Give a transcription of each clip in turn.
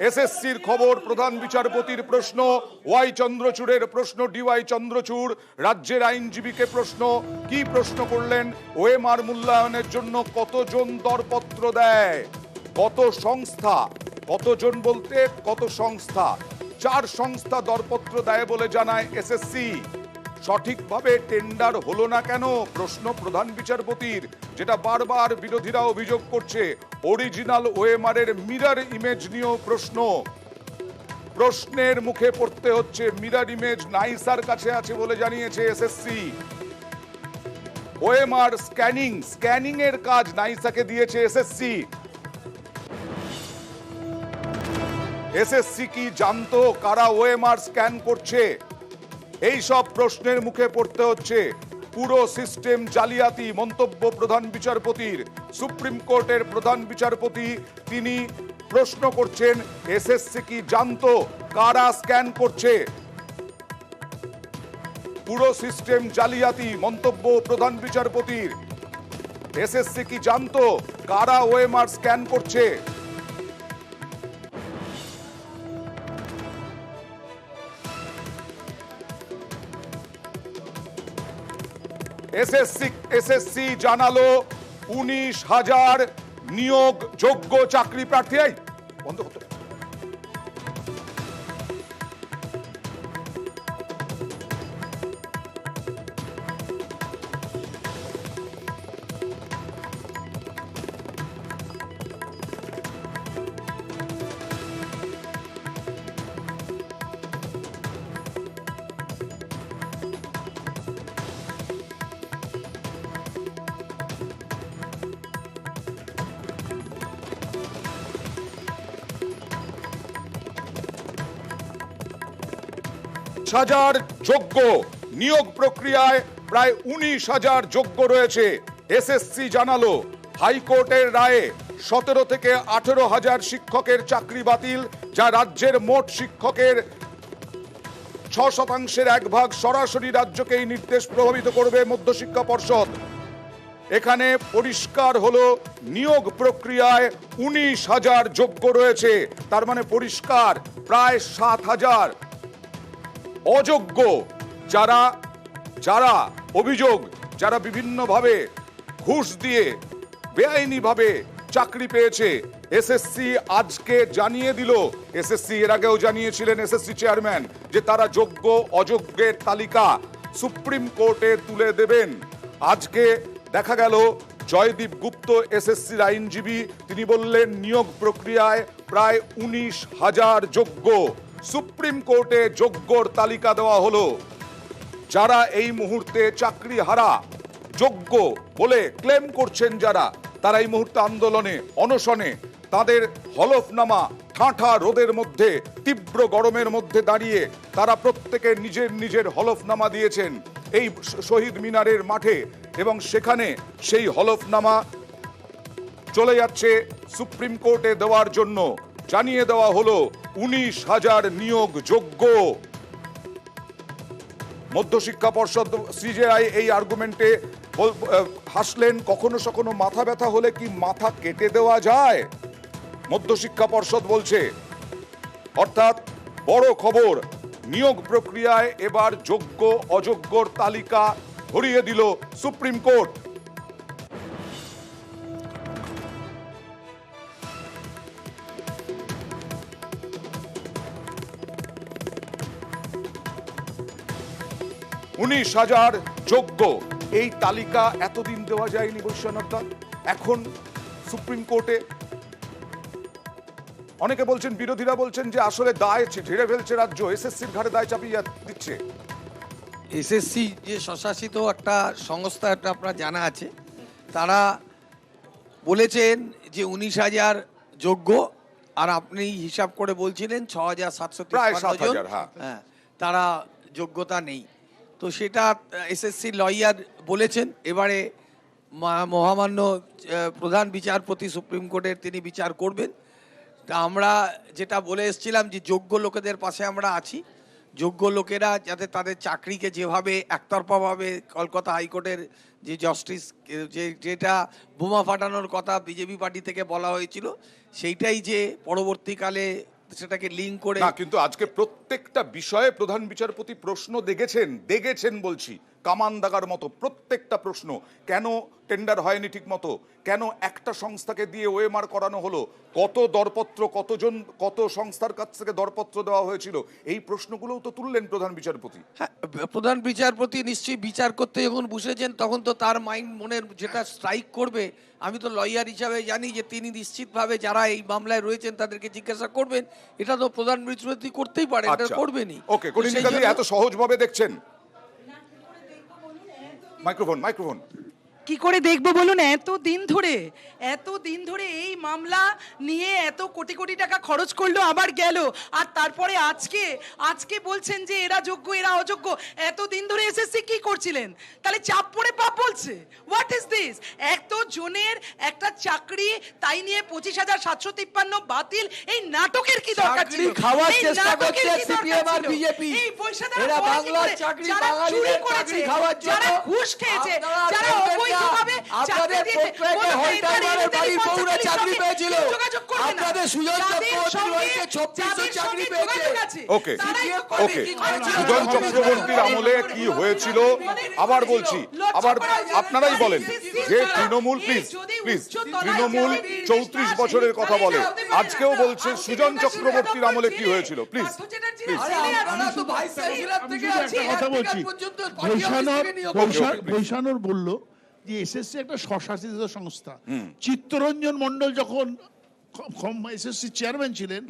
এসএসসির খবর, প্রধান বিচারপতির প্রশ্ন, ওয়াই চন্দ্রচূড়ের প্রশ্ন, ডিওয়াই চন্দ্রচূড় রাজ্যের আইনজীবীকে প্রশ্ন। কি প্রশ্ন করলেন? ওএমআর মূল্যায়নের জন্য কতজন দরপত্র দেয়, কত সংস্থা, কতজন বলতে কত সংস্থা? 4 সংস্থা দরপত্র দেয় বলে জানায় এসএসসি। সঠিকভাবে টেন্ডার হলো না কেন প্রশ্ন প্রধান বিচারপতির, যেটা বারবার বিরোধীরা অভিযোগ করছে। অরিজিনাল ওএমআর এর মিরর ইমেজ নিয়েও প্রশ্ন। প্রশ্নের মুখে পড়তে হচ্ছে মিরর ইমেজ নাইসার কাছে আছে বলে জানিয়েছে এসএসসি। ওএমআর স্ক্যানিং এর কাজ নাইসাকে দিয়েছে এসএসসি। এসএসসি কি জানতো কারা ওএমআর স্ক্যান করছে? এই সব প্রশ্নের মুখে পড়তে হচ্ছে। পুরো সিস্টেম জালিয়াতি মন্তব্য প্রধান বিচারপতির। সুপ্রিম কোর্টের প্রধান বিচারপতি তিনি প্রশ্ন করছেন, এসএসসি কি জানতো কারা স্ক্যান করছে? পুরো সিস্টেম জালিয়াতি মন্তব্য প্রধান বিচারপতির। এসএসসি কি জানতো কারা ওএমআর স্ক্যান করছে? এসএসসি জানালো 19,000 নিয়োগ যোগ্য চাকরি প্রার্থী। বন্ধ করতে হাজার যোগ্য নিয়োগ প্রক্রিয়ায় প্রায় 19,000 যোগ্য রয়েছে। এসএসসি জানালো হাইকোর্টের রায়ে 17 থেকে 18,000 শিক্ষকের চাকরি বাতিল, যা রাজ্যের মোট শিক্ষকের 6% 1 সরাসরি রাজ্যকে এই নির্দেশ প্রভাবিত করবে মধ্যশিক্ষা পর্ষদ। এখানে পরিষ্কার হলো নিয়োগ প্রক্রিয়ায় 19,000 যোগ্য রয়েছে, তার মানে পরিষ্কার প্রায় 7,000 অযোগ্য যারা যারা অভিযোগ, যারা বিভিন্নভাবে ঘুষ দিয়ে বেআইনিভাবে চাকরি পেয়েছে। এসএসসি আজকে জানিয়ে দিল, এসএসসি এর আগেও জানিয়েছিলেন এসএসসি চেয়ারম্যান, যে তারা যোগ্য অযোগ্যের তালিকা সুপ্রিম কোর্টে তুলে দেবেন। আজকে দেখা গেল জয়দীপ গুপ্ত এসএসসির আইনজীবী, তিনি বললেন নিয়োগ প্রক্রিয়ায় প্রায় 19,000 যোগ্য। সুপ্রিম কোর্টে যোগ্যর তালিকা দেওয়া হলো। যারা এই মুহূর্তে চাকরি হারা যোগ্য বলে ক্লেম করছেন, যারা তারা এই মুহূর্তে আন্দোলনে অনশনে, তাদের হলফনামা ঠাঁঠা রোদের মধ্যে তীব্র গরমের মধ্যে দাঁড়িয়ে তারা প্রত্যেকে নিজের নিজের হলফনামা দিয়েছেন এই শহীদ মিনারের মাঠে, এবং সেখানে সেই হলফনামা চলে যাচ্ছে সুপ্রিম কোর্টে দেওয়ার জন্য। জানিয়ে দেওয়া হলো 19,000 নিয়োগ যোগ্য। মধ্যশিক্ষা পর্ষদ সিজেআই এই আর্গুমেন্টে হাসলেন, কখনো কখনো মাথা ব্যথা হলে কি মাথা কেটে দেওয়া যায়? মধ্যশিক্ষা পর্ষদ বলছে, অর্থাৎ বড় খবর, নিয়োগ প্রক্রিয়ায় এবার যোগ্য অযোগ্যর তালিকা ধরিয়ে দিল সুপ্রিম কোর্ট। উনিশ হাজার যোগ্য, এই তালিকা এতদিন দেওয়া যায়নি বৈশ্বনাথদা, এখন সুপ্রিম কোর্টে। অনেকে বলছেন, বিরোধীরা বলছেন যে আসলে দায় ঝেড়ে ফেলছে রাজ্য, এসএসসির ঘাড়ে দায় চাপিয়ে দিচ্ছে। এসএসসি যে স্বশাসিত একটা সংস্থা, এটা আপনার জানা আছে, তারা বলেছেন যে 19,000 যোগ্য, আর আপনি হিসাব করে বলছিলেন 6,753 জন, হ্যাঁ, তারা যোগ্যতা নেই। তো সেটা এসএসসি লয়ার বলেছেন। এবারে মহামান্য প্রধান বিচারপতি সুপ্রিম কোর্টের তিনি বিচার করবেন। তা আমরা যেটা বলে এসেছিলাম যে যোগ্য লোকেদের পাশে আমরা আছি। যোগ্য লোকেরা যাতে তাদের চাকরিকে যেভাবে একতরফাভাবে কলকাতা হাইকোর্টের যে জাস্টিস যেটা বোমা ফাটানোর কথা বিজেপি পার্টি থেকে বলা হয়েছিল, সেইটাই যে পরবর্তীকালে সেটাকে লিঙ্ক করে না, কিন্তু আজকে প্রত্যেকটা বিষয়ে প্রধান বিচারপতি প্রশ্ন দেখেছেন বলছি, কামান দাগার মতো প্রত্যেকটা প্রশ্ন। কেন টেন্ডার হয়নি ঠিক মতো, কেন একটা সংস্থাকে দিয়ে ওএমআর করানো হলো, কত দরপত্র, কত সংস্থার কাছ থেকে দরপত্র দেওয়া হয়েছিল, এই প্রশ্নগুলোও তো তুললেন প্রধান বিচারপতি। হ্যাঁ, প্রধান বিচারপতি নিশ্চয়ই বিচার করতে যখন বসেছেন তখন তো তার মনের যেটা স্ট্রাইক করবে, আমি তো লয়ার হিসাবে জানি যে তিনি নিশ্চিতভাবে যারা এই মামলায় রয়েছেন তাদেরকে জিজ্ঞাসা করবেন। এটা তো প্রধান বিচারপতি করতেই পারে, এটা করবেনই। ওকে, কনিনিকা দি এত সহজভাবে দেখছেন? মাইক্রোফোন। কি করে দেখবো বলুন? এত দিন ধরে এই মামলা নিয়ে এত কোটি কোটি টাকা খরচ করলো, আবার গেল, আর তারপরে আজকে বলছেন যে এরা যোগ্য এরা অযোগ্য। এত দিন ধরে এসএসসি কি করছিলেন? তাহলে চাপ পড়ে পাপ বলছে? What is this? এত জনের একটা চাকরি, তাই নিয়ে 25,753 বাতিল। এই নাটকের কি দরকার ছিল? চাকরি খাওয়ার এই চেষ্টা নাটকের করছে কি দরকার সিপিএম আর ছিল? বিজেপি। এই পয়সা দেওয়ার এরা পরে কি বাংলার করে? চাকরি যারা চুরি বাঙালিদের করেছে, চাকরি খাওয়ার জন্য, যারা ঘুষ খেয়েছে, আপনারা যারা দেখবেন অবৈধভাবে না, চাকরি আপনাদের দিয়েছে, প্রত্যেকে বলুন হলটাইমারের বাড়ির বউরা চাকরি পেয়েছিল। যোগাযোগ করবে না। আপনাদের সুজন যাদের চক্রবর্তী সঙ্গে- রয়েছে 2600 যাদের চাকরি সঙ্গে পেয়েছে। যোগাযোগ আছে, ওকে, তারাই তো ওকে। কি করেছিল? সুজন চক্রবর্তীর আমলে কি হয়েছিল আবার বলছি, আবার আপনারাই বলেন যে তৃণমূল, প্লিজ তৃণমূল 34 বছরের কথা বলে, আজকেও বলছে সুজন চক্রবর্তীর আমলে কি হয়েছিল। প্লিজ আরে আপনারা তো ভাইস চ্যান্সেলর থেকে একটা কথা বলছি, পর্যন্ত পার্টি অফিস থেকে নিয়োগ করেছেন। বৈশানর বলল যে এসএসসি একটা স্বশাসিত সংস্থা। চিত্তরঞ্জন মন্ডল যখন এসএসসি চেয়ারম্যান ছিলেন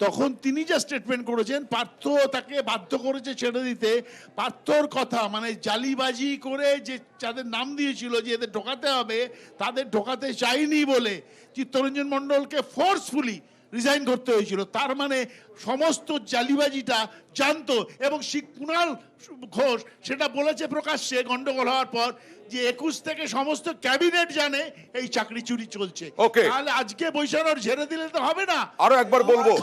তখন তিনি যা স্টেটমেন্ট করেছেন, পার্থ তাকে বাধ্য করেছে ছেড়ে দিতে। পার্থর কথা মানে জালিবাজি করে যে যাদের নাম দিয়েছিল যে এদের ঢোকাতে হবে, তাদের ঢোকাতে চাইনি বলে চিত্তরঞ্জন মন্ডলকে ফোর্সফুলি রিজাইন করতে হয়েছিল। তার মানে সমস্ত জালিবাজিটা জানতো, এবং কুণাল ঘোষ সেটা বলেছে প্রকাশ্যে গন্ডগোল হওয়ার পর যে 21 থেকে সমস্ত ক্যাবিনেট জানে এই চাকরি চুরি চলছে। ওকে, তাহলে আজকে বৈশানর ঝেড়ে দিলে তো হবে না। আরো একবার বলবো,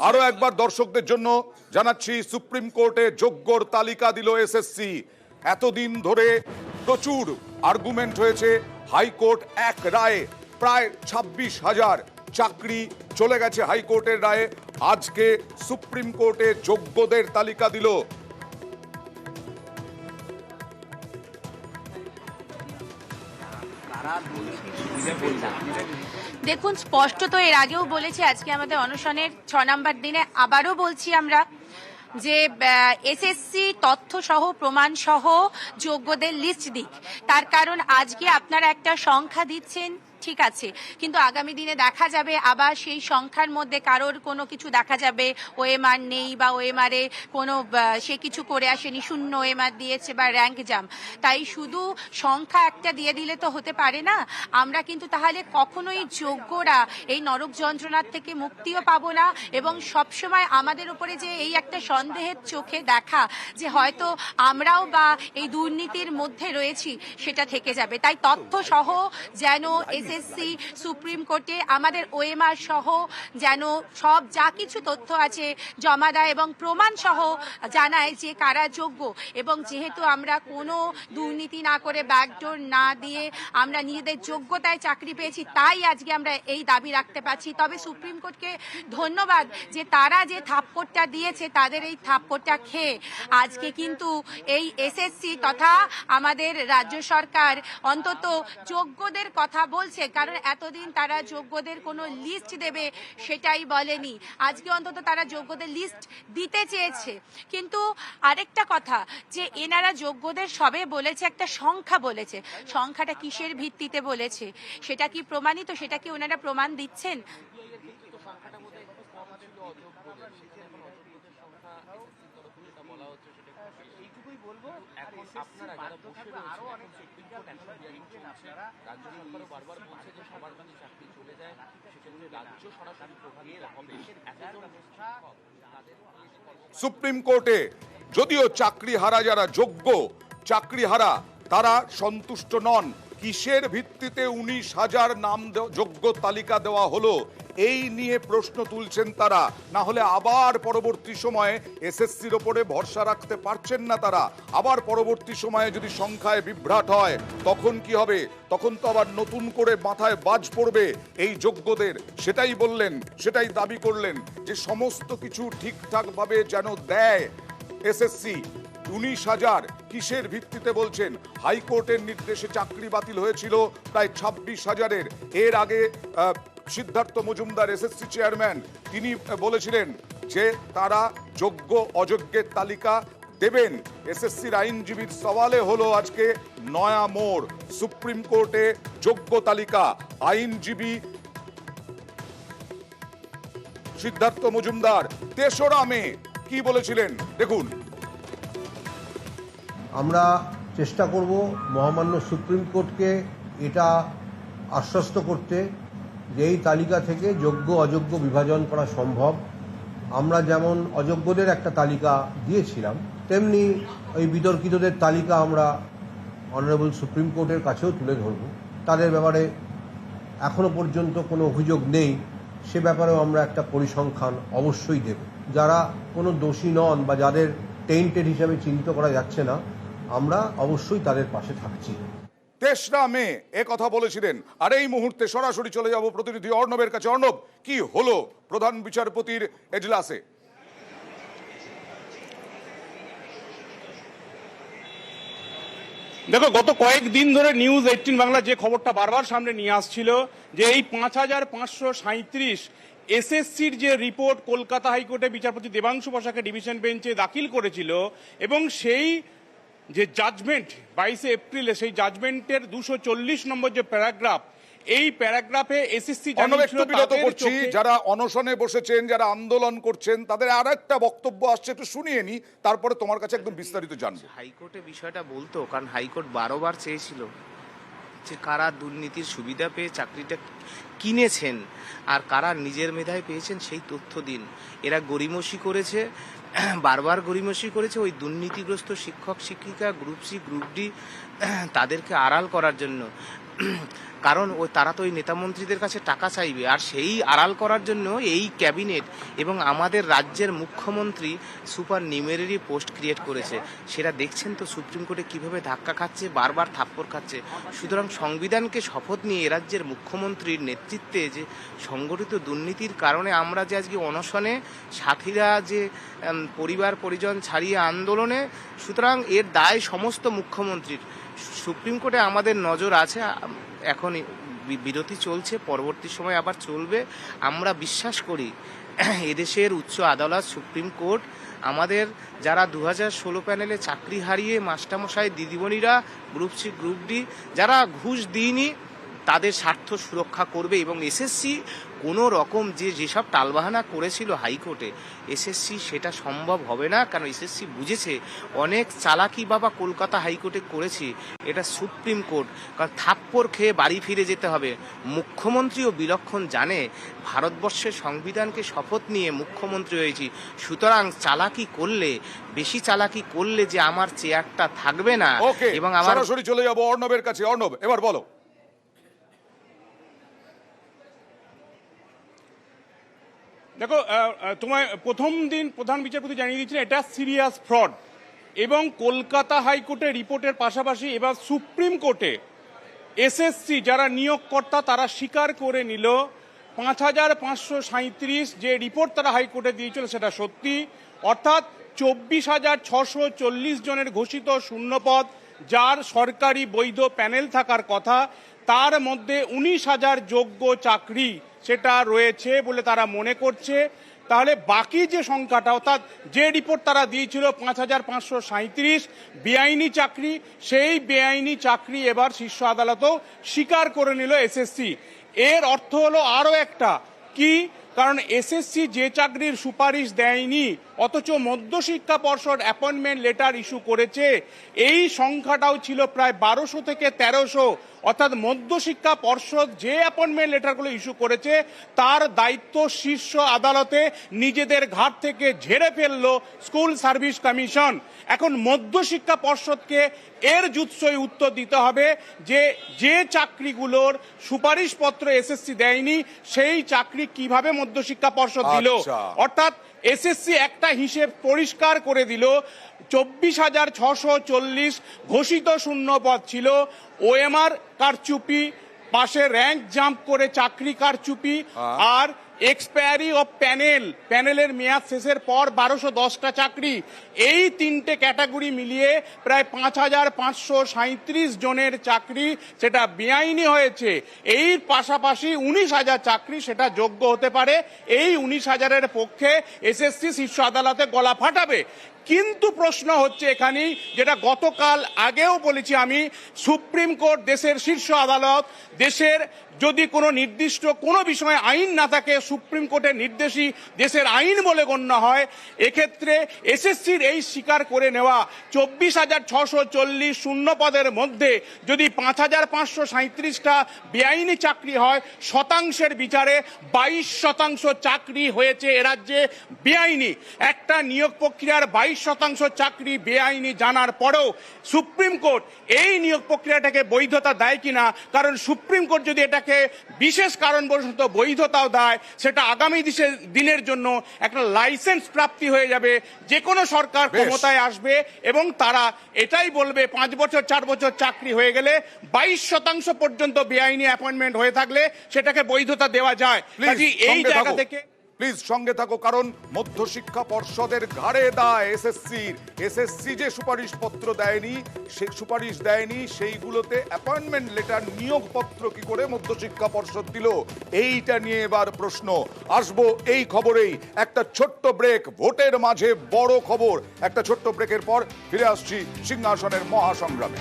আরো একবার দর্শকদের জন্য জানাচ্ছি, সুপ্রিম কোর্টে যোগ্যর তালিকা দিল এসএসসি। এতদিন ধরে প্রচুর আর্গুমেন্ট হয়েছে, হাইকোর্ট এক রায়ে প্রায় 26,000 চাকরি চলে গেছে হাইকোর্টের রায়ে। আজকে সুপ্রিম কোর্টে যোগ্যদের তালিকা দিল। দেখুন, স্পষ্টত এর আগেও বলেছি, আজকে আমাদের অনশনের 6 নম্বর দিনে আবারও বলছি আমরা যে এসএসসি তথ্য সহ প্রমাণ সহ যোগ্যদের লিস্ট দিক। তার কারণ আজকে আপনারা একটা সংখ্যা দিচ্ছেন, ঠিক আছে, কিন্তু আগামী দিনে দেখা যাবে আবার সেই সংখ্যার মধ্যে কারোর কোনো কিছু দেখা যাবে ওএমআর নেই, বা ওএমআরে কোনো সে কিছু করে আসেনি, শূন্য ওএমআর দিয়েছে বা র্যাঙ্ক জাম। তাই শুধু সংখ্যা একটা দিয়ে দিলে তো হতে পারে না। আমরা কিন্তু তাহলে কখনোই যোগ্যরা এই নরক যন্ত্রণার থেকে মুক্তিও পাবো না, এবং সবসময় আমাদের উপরে যে এই একটা সন্দেহের চোখে দেখা যে হয়তো আমরাও বা এই দুর্নীতির মধ্যে রয়েছি, সেটা থেকে যাবে। তাই তথ্য সহ যেন এসএসসি সুপ্রিম কোর্টে আমাদের ওএমআর সহ যেন সব যা কিছু তথ্য আছে জমা দেয় এবং প্রমাণ সহ জানায় যে কারা যোগ্য। এবং যেহেতু আমরা কোনো দুর্নীতি না করে, ব্যাকডোর না দিয়ে আমরা নিজেদের যোগ্যতায় চাকরি পেয়েছি, তাই আজকে আমরা এই দাবি রাখতে পারছি। তবে সুপ্রিম কোর্টকে ধন্যবাদ যে তারা যে থাপ্পড়টা দিয়েছে, তাদের এই থাপ্পড়টা খেয়ে আজকে কিন্তু এই এসএসসি তথা আমাদের রাজ্য সরকার অন্তত যোগ্যদের কথা বলছে। কারণ এতদিন তারা যোগ্যদের কোনো লিস্ট দেবে সেটাই বলেনি, আজকে অন্তত তারা যোগ্যদের লিস্ট দিতে চেয়েছে। কিন্তু আরেকটা কথা, যে এনারা যোগ্যদের সবে বলেছে, একটা সংখ্যা বলেছে, সংখ্যাটা কিসের ভিত্তিতে বলেছে সেটা কি প্রমাণিত? সেটা কি ওনারা প্রমাণ দিচ্ছেন? সুপ্রিম কোর্টে যদিও চাকরিহারা যারা যোগ্য চাকরিহারা তারা সন্তুষ্ট নন। কিসের ভিত্তিতে 19,000 নাম যোগ্য তালিকা দেওয়া হলো, এই নিয়ে প্রশ্ন তুলছেন তারা। না হলে আবার পরবর্তী সময়ে এসএসসির ওপরে ভরসা রাখতে পারছেন না তারা। আবার পরবর্তী সময়ে যদি সংখ্যায় বিভ্রাট হয় তখন কি হবে? তখন তো আবার নতুন করে মাথায় বাজ পড়বে এই যোগ্যদের। সেটাই বললেন, সেটাই দাবি করলেন যে সমস্ত কিছু ঠিকঠাক ভাবে যেন দেয় এসএসসি। 19,000 কিসের ভিত্তিতে বলছেন? হাইকোর্টের নির্দেশে চাকরি বাতিল হয়েছিল প্রায় 26,000-এর। এর আগে সিদ্ধার্থ মজুমদার এসএসসি চেয়ারম্যান তিনি বলেছিলেন যে তারা যোগ্য অযোগ্যের তালিকা দেবেন। এসএসসির আইনজীবীর সওয়ালে হলো আজকে নয়া মোড়। সুপ্রিম কোর্টে যোগ্য তালিকা। আইনজীবী সিদ্ধার্থ মজুমদার 3রা মে কি বলেছিলেন দেখুন। আমরা চেষ্টা করব মহামান্য সুপ্রিম কোর্টকে এটা আশ্বস্ত করতে যে এই তালিকা থেকে যোগ্য অযোগ্য বিভাজন করা সম্ভব। আমরা যেমন অযোগ্যদের একটা তালিকা দিয়েছিলাম, তেমনি ওই বিতর্কিতদের তালিকা আমরা অনারেবল সুপ্রিম কোর্টের কাছেও তুলে ধরব। তাদের ব্যাপারে এখনো পর্যন্ত কোনো অভিযোগ নেই, সে ব্যাপারেও আমরা একটা পরিসংখ্যান অবশ্যই দেব। যারা কোনো দোষী নন বা যাদের টেইন্টেড হিসাবে চিহ্নিত করা যাচ্ছে না, আমরা অবশ্যই তাদের পাশে থাকছি। 3রা মে এ কথা বলেছিলেন। আর এই মুহূর্তে সরাসরি চলে যাব প্রতিনিধি অর্ণবের কাছে। অর্ণব, কি হলো প্রধান বিচারপতির এজলাসে? দেখো, গত কয়েকদিন ধরে নিউজ 18 বাংলা যে খবরটা বারবার সামনে নিয়ে আসছিল যে এই 5,537 এসএসসির যে রিপোর্ট কলকাতা হাইকোর্টে বিচারপতি দেবাংশু বসাকে ডিভিশন বেঞ্চে দাখিল করেছিল, এবং সেই যে জাজমেন্ট 22 এপ্রিলে, সেই জাজমেন্টের 240 নম্বর যে প্যারাগ্রাফ, এই প্যারাগ্রাফে এসএসসি যারা অনশনে বসেছেন, যারা আন্দোলন করছেন, তাদের আর একটা বক্তব্য আসছে, একটু শুনিয়ে নি, তারপরে তোমার কাছে একদম বিস্তারিত জানবো। হাইকোর্টে বিষয়টা বলতো, কারণ হাইকোর্ট 12 বার চেয়েছিল যে কারা দুর্নীতির সুবিধা পেয়ে চাকরিটা কিনেছেন আর কারা নিজের মেধায় পেয়েছেন সেই তথ্য দিন। এরা গড়িমসি করেছে, বারবার গড়িমসি করেছে ওই দুর্নীতিগ্রস্ত শিক্ষক শিক্ষিকা, গ্রুপ সি গ্রুপ ডি, তাদেরকে আড়াল করার জন্য। কারণ তারা তো ওই নেতামন্ত্রীদের কাছে টাকা চাইবে, আর সেই আড়াল করার জন্য এই ক্যাবিনেট এবং আমাদের রাজ্যের মুখ্যমন্ত্রী সুপার নিউমেরারি পোস্ট ক্রিয়েট করেছে। সেটা দেখছেন তো সুপ্রিম কোর্টে কিভাবে ধাক্কা খাচ্ছে, বারবার থাপ্পড় খাচ্ছে। সুতরাং সংবিধানকে শপথ নিয়ে রাজ্যের মুখ্যমন্ত্রীর নেতৃত্বে যে সংগঠিত দুর্নীতির কারণে আমরা যে আজকে অনশনে, সাথীরা যে পরিবার পরিজন ছাড়িয়ে আন্দোলনে, সুতরাং এর দায় সমস্ত মুখ্যমন্ত্রীর। সুপ্রিম কোর্টে আমাদের নজর আছে, এখন বিরতি চলছে, পরবর্তী সময় আবার চলবে। আমরা বিশ্বাস করি এদেশের উচ্চ আদালত সুপ্রিম কোর্ট আমাদের যারা 2016 প্যানেলে চাকরি হারিয়ে মাস্টারমশাই দিদিমণিরা, গ্রুপ সি গ্রুপ ডি যারা ঘুষ দিইনি, তাদের স্বার্থ সুরক্ষা করবে। এবং এসএসসি কোনো রকম যেসব টালবাহানা করেছিল হাইকোর্টে, এসএসসি সেটা সম্ভব হবে না। কারণ এসএসসি বুঝেছে অনেক চালাকি বাবা কলকাতা হাইকোর্টে করেছি, এটা সুপ্রিম কোর্ট। কারণ থাপ্পড় খেয়ে বাড়ি ফিরে যেতে হবে। মুখ্যমন্ত্রীও বিলক্ষণ জানে ভারতবর্ষের সংবিধানকে শপথ নিয়ে মুখ্যমন্ত্রী হয়েছি, সুতরাং চালাকি করলে, বেশি চালাকি করলে যে আমার চেয়ারটা থাকবে না। এবং আমার সরাসরি চলে যাব অর্ণবের কাছে। অর্ণব, এবার বলো। দেখো, তোমায় প্রথম দিন প্রধান বিচারপতি জানিয়ে দিয়েছিলেন এটা সিরিয়াস ফ্রড, এবং কলকাতা হাইকোর্টের রিপোর্টের পাশাপাশি এবার সুপ্রিম কোর্টে এসএসসি যারা নিয়োগকর্তা তারা স্বীকার করে নিল 5,537 যে রিপোর্ট তারা হাইকোর্টে দিয়েছিল সেটা সত্যি। অর্থাৎ 24,640 জনের ঘোষিত শূন্যপদ, যার সরকারি বৈধ প্যানেল থাকার কথা, তার মধ্যে 19,000 যোগ্য চাকরি সেটা রয়েছে বলে তারা মনে করছে। তাহলে বাকি যে সংখ্যাটা, অর্থাৎ যে রিপোর্ট তারা দিয়েছিল 5,537 বেআইনি চাকরি, সেই বেআইনি চাকরি এবার শীর্ষ আদালতও স্বীকার করে নিল এসএসসি। এর অর্থ হলো আরও একটা কি, কারণ এসএসসি যে চাকরির সুপারিশ দেয়নি অথচ মধ্যশিক্ষা পর্ষদ অ্যাপয়েন্টমেন্ট লেটার ইস্যু করেছে, এই সংখ্যাটাও ছিল প্রায় 1200 থেকে 1300। অর্থাৎ মধ্যশিক্ষা পর্ষদ যে অ্যাপয়েন্টমেন্ট লেটারগুলো ইস্যু করেছে তার দায়িত্ব শীর্ষ আদালতে নিজেদের ঘাট থেকে ঝেড়ে ফেললো স্কুল সার্ভিস কমিশন। এখন মধ্যশিক্ষা পর্ষদকে এর জুৎসই উত্তর দিতে হবে যে যে চাকরিগুলোর সুপারিশপত্র এসএসসি দেয়নি সেই চাকরি কিভাবে মধ্যশিক্ষা পর্ষদ দিল। আচ্ছা। অর্থাৎ এসএসসি একটা হিসেব পরিষ্কার করে দিল, 24,640 ঘোষিত শূন্য পদ ছিল, ওএমআর কারচুপি, পাশে র্যাঙ্ক জাম্প করে চাকরি কারচুপি, আর এক্সপায়ারি অফ প্যানেলের মেয়াদ শেষের পর 1210টা চাকরি। এই তিনটে ক্যাটাগরি মিলিয়ে প্রায় 5,537 জনের চাকরি সেটা বেআইনি হয়েছে। এই পাশাপাশি 19,000 চাকরি সেটা যোগ্য হতে পারে। এই 19,000-এর পক্ষে এসএসসি শীর্ষ আদালতে গলা ফাটাবে। কিন্তু প্রশ্ন হচ্ছে এখানেই, যেটা গতকাল আগেও বলেছি আমি, সুপ্রিম কোর্ট দেশের শীর্ষ আদালত, দেশের যদি কোনো নির্দিষ্ট কোনো বিষয়ে আইন না থাকে সুপ্রিম কোর্টের নির্দেশই দেশের আইন বলে গণ্য হয়। এক্ষেত্রে এসএসসির এই স্বীকার করে নেওয়া 24,640 শূন্য পদের মধ্যে যদি 5,537টা বেআইনি চাকরি হয়, শতাংশের বিচারে 22% চাকরি হয়েছে এরাজ্যে বেআইনি। একটা নিয়োগ প্রক্রিয়ার 22% চাকরি বেআইনি জানার পরেও সুপ্রিম কোর্ট এই নিয়োগ প্রক্রিয়াটাকে বৈধতা দেয় কিনা, কারণ সুপ্রিম কোর্ট যদি এটাকে বিশেষ কারণবশত বৈধতাও দেয়, সেটা আগামী দিনের জন্য একটা লাইসেন্স প্রাপ্তি হয়ে যাবে। যে কোনো সরকার ক্ষমতায় আসবে এবং তারা এটাই বলবে 5 বছর 4 বছর চাকরি হয়ে গেলে 22% পর্যন্ত বেআইনি অ্যাপয়েন্টমেন্ট হয়ে থাকলে সেটাকে বৈধতা দেওয়া যায়। এই জায়গা থেকে প্লিজ সঙ্গে থাকো, কারণ মধ্যশিক্ষা পর্ষদের ঘাড়ে দায় এসএসসি যে সুপারিশপত্র দেয়নি, সেই সুপারিশ দেয়নি, সেইগুলোতে অ্যাপয়েন্টমেন্ট লেটার নিয়োগপত্র কি করে মধ্যশিক্ষা পর্ষদ দিল, এইটা নিয়ে এবার প্রশ্ন। আসবো এই খবরেই, একটা ছোট্ট ব্রেক, ভোটের মাঝে বড় খবর। একটা ছোট্ট ব্রেকের পর ফিরে আসছি সিংহাসনের মহাসংগ্রামে।